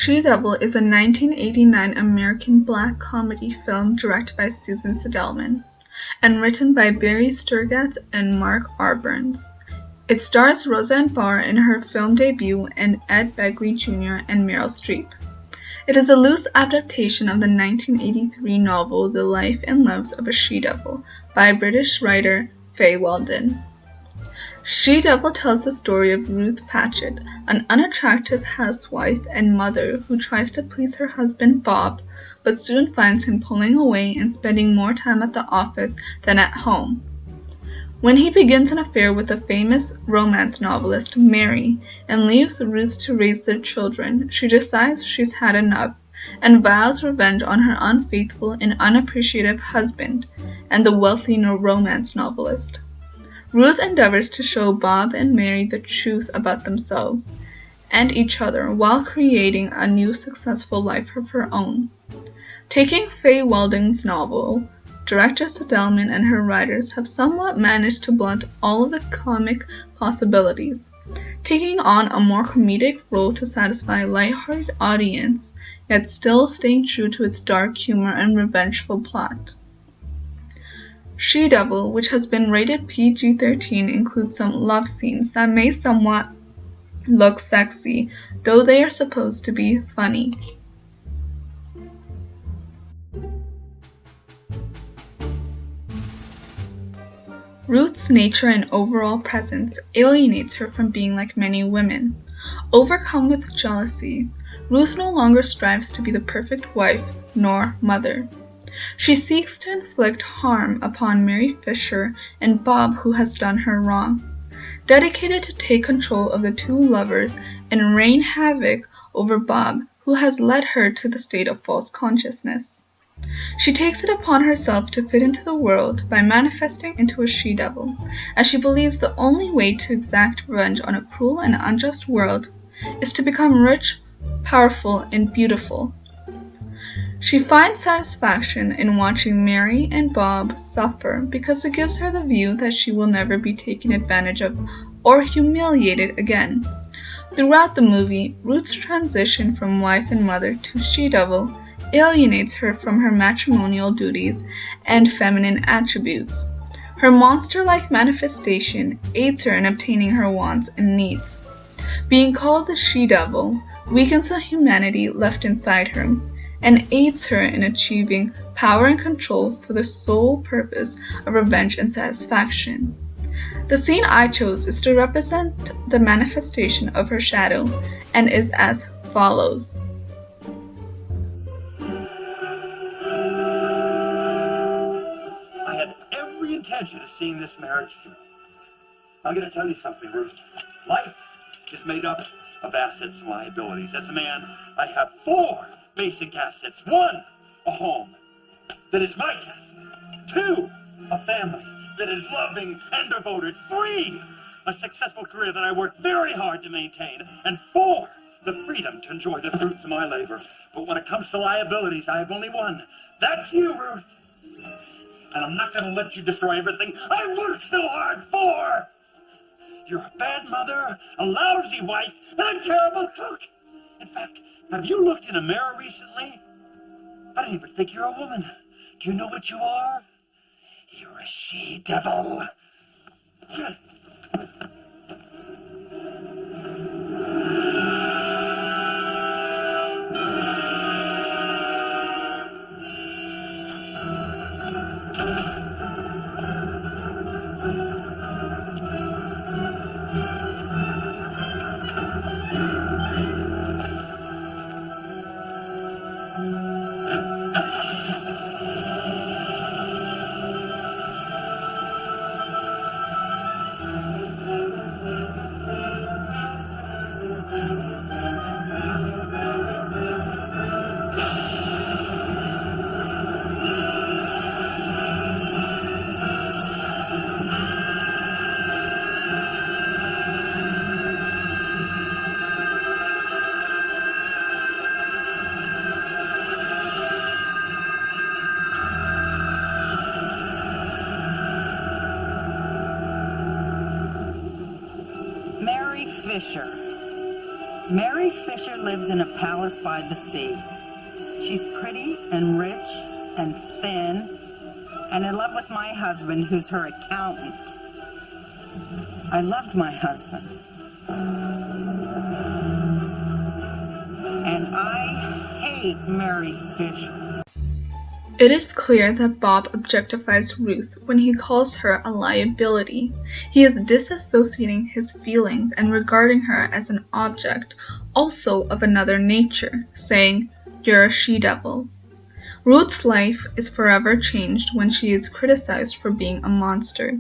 SheDevil is a 1989 American black comedy film directed by Susan Siedelman and written by Barry Sturgatz and Mark R. Burns. It stars Roseanne Barr in her film debut and Ed Begley Jr. and Meryl Streep. It is a loose adaptation of the 1983 novel The Life and Loves of a She-Devil by British writer Fay Weldon. SheDevil tells the story of Ruth Patchett, an unattractive housewife and mother who tries to please her husband Bob, but soon finds him pulling away and spending more time at the office than at home. When he begins an affair with the famous romance novelist Mary and leaves Ruth to raise their children, she decides she's had enough and vows revenge on her unfaithful and unappreciative husband and the wealthy romance novelist. Ruth endeavors to show Bob and Mary the truth about themselves and each other while creating a new successful life of her own. Taking Fay Weldon's novel, director Siedelman and her writers have somewhat managed to blunt all of the comic possibilities, taking on a more comedic role to satisfy a lighthearted audience, yet still staying true to its dark humor and revengeful plot. SheDevil, which has been rated PG-13, includes some love scenes that may somewhat look sexy, though they are supposed to be funny. Ruth's nature and overall presence alienates her from being like many women. Overcome with jealousy, Ruth no longer strives to be the perfect wife nor mother. She seeks to inflict harm upon Mary Fisher and Bob, who has done her wrong. Dedicated to take control of the two lovers and rain havoc over Bob, who has led her to the state of false consciousness. She takes it upon herself to fit into the world by manifesting into a she-devil, as she believes the only way to exact revenge on a cruel and unjust world is to become rich, powerful, and beautiful. She finds satisfaction in watching Mary and Bob suffer because it gives her the view that she will never be taken advantage of or humiliated again. Throughout the movie, Ruth's transition from wife and mother to she-devil alienates her from her matrimonial duties and feminine attributes. Her monster-like manifestation aids her in obtaining her wants and needs. Being called the she-devil weakens the humanity left inside her and aids her in achieving power and control for the sole purpose of revenge and satisfaction. The scene I chose is to represent the manifestation of her shadow and is as follows. I had every intention of seeing this marriage through. I'm going to tell you something, Ruth. Life is made up of assets and liabilities. As a man, I have 4 basic assets. 1, a home that is my castle. 2, a family that is loving and devoted. 3, a successful career that I work very hard to maintain. And 4, the freedom to enjoy the fruits of my labor. But when it comes to liabilities, I have only 1. That's you, Ruth. And I'm not going to let you destroy everything I worked so hard for. You're a bad mother, a lousy wife, and a terrible cook. In fact, have you looked in a mirror recently? I don't even think you're a woman. Do you know what you are? You're a she-devil. Mary Fisher. Mary Fisher lives in a palace by the sea. She's pretty and rich and thin and in love with my husband, who's her accountant. I loved my husband. And I hate Mary Fisher. It is clear that Bob objectifies Ruth when he calls her a liability. He is disassociating his feelings and regarding her as an object, also of another nature, saying, "You're a she-devil." Ruth's life is forever changed when she is criticized for being a monster.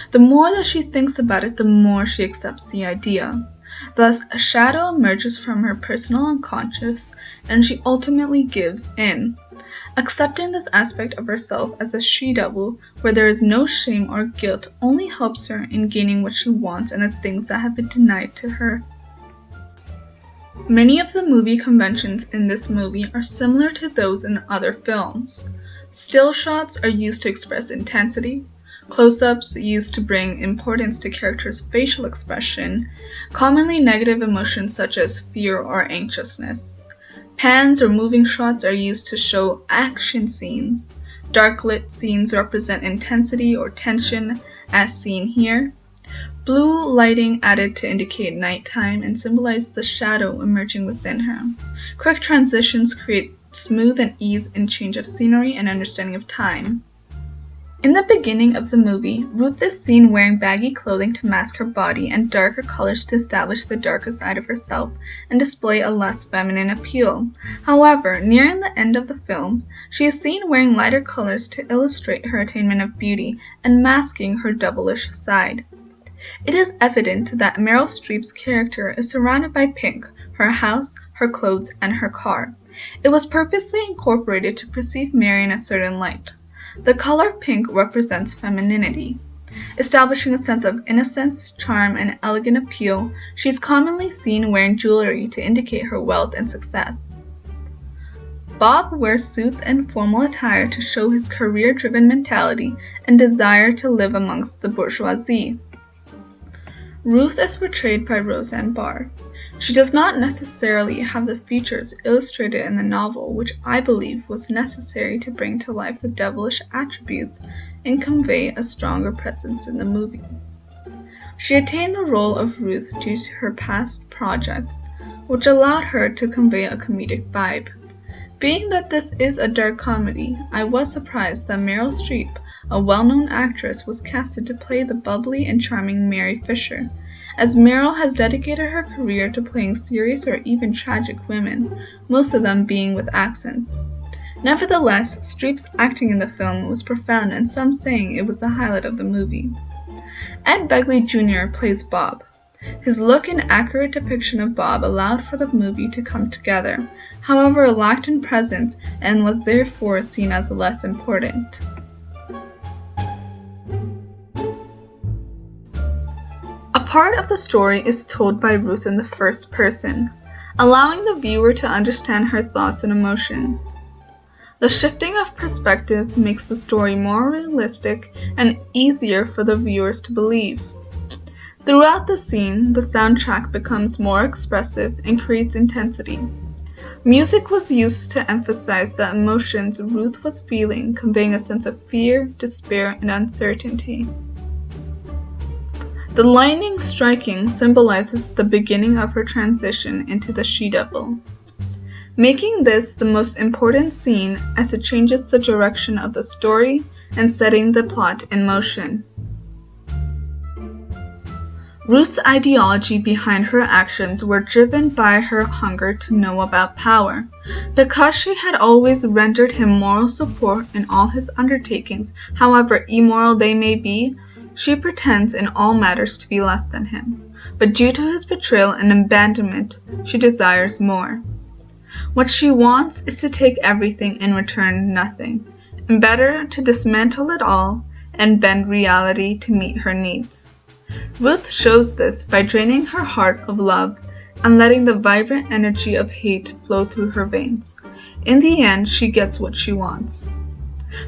The more that she thinks about it, the more she accepts the idea. Thus, a shadow emerges from her personal unconscious, and she ultimately gives in. Accepting this aspect of herself as a she-devil, where there is no shame or guilt, only helps her in gaining what she wants and the things that have been denied to her. Many of the movie conventions in this movie are similar to those in the other films. Still shots are used to express intensity, close-ups used to bring importance to characters' facial expression, commonly negative emotions such as fear or anxiousness. Pans or moving shots are used to show action scenes. Dark lit scenes represent intensity or tension, as seen here. Blue lighting added to indicate nighttime and symbolize the shadow emerging within her. Quick transitions create smooth and ease in change of scenery and understanding of time. In the beginning of the movie, Ruth is seen wearing baggy clothing to mask her body and darker colors to establish the darker side of herself and display a less feminine appeal. However, nearing the end of the film, she is seen wearing lighter colors to illustrate her attainment of beauty and masking her devilish side. It is evident that Meryl Streep's character is surrounded by pink, her house, her clothes, and her car. It was purposely incorporated to perceive Mary in a certain light. The color pink represents femininity. Establishing a sense of innocence, charm, and elegant appeal, she is commonly seen wearing jewelry to indicate her wealth and success. Bob wears suits and formal attire to show his career-driven mentality and desire to live amongst the bourgeoisie. Ruth is portrayed by Roseanne Barr. She does not necessarily have the features illustrated in the novel, which I believe was necessary to bring to life the devilish attributes and convey a stronger presence in the movie. She attained the role of Ruth due to her past projects, which allowed her to convey a comedic vibe. Being that this is a dark comedy, I was surprised that Meryl Streep, a well-known actress, was casted to play the bubbly and charming Mary Fisher, as Meryl has dedicated her career to playing serious or even tragic women, most of them being with accents. Nevertheless, Streep's acting in the film was profound, and some saying it was the highlight of the movie. Ed Begley Jr. plays Bob. His look and accurate depiction of Bob allowed for the movie to come together, however it lacked in presence and was therefore seen as less important. Part of the story is told by Ruth in the first person, allowing the viewer to understand her thoughts and emotions. The shifting of perspective makes the story more realistic and easier for the viewers to believe. Throughout the scene, the soundtrack becomes more expressive and creates intensity. Music was used to emphasize the emotions Ruth was feeling, conveying a sense of fear, despair, and uncertainty. The lightning striking symbolizes the beginning of her transition into the she-devil, making this the most important scene as it changes the direction of the story and setting the plot in motion. Ruth's ideology behind her actions were driven by her hunger to know about power. Because she had always rendered him moral support in all his undertakings, however immoral they may be, she pretends in all matters to be less than him, but due to his betrayal and abandonment, she desires more. What she wants is to take everything and return nothing, and better to dismantle it all and bend reality to meet her needs. Ruth shows this by draining her heart of love and letting the vibrant energy of hate flow through her veins. In the end, she gets what she wants.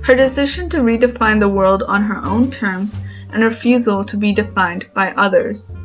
Her decision to redefine the world on her own terms and refusal to be defined by others.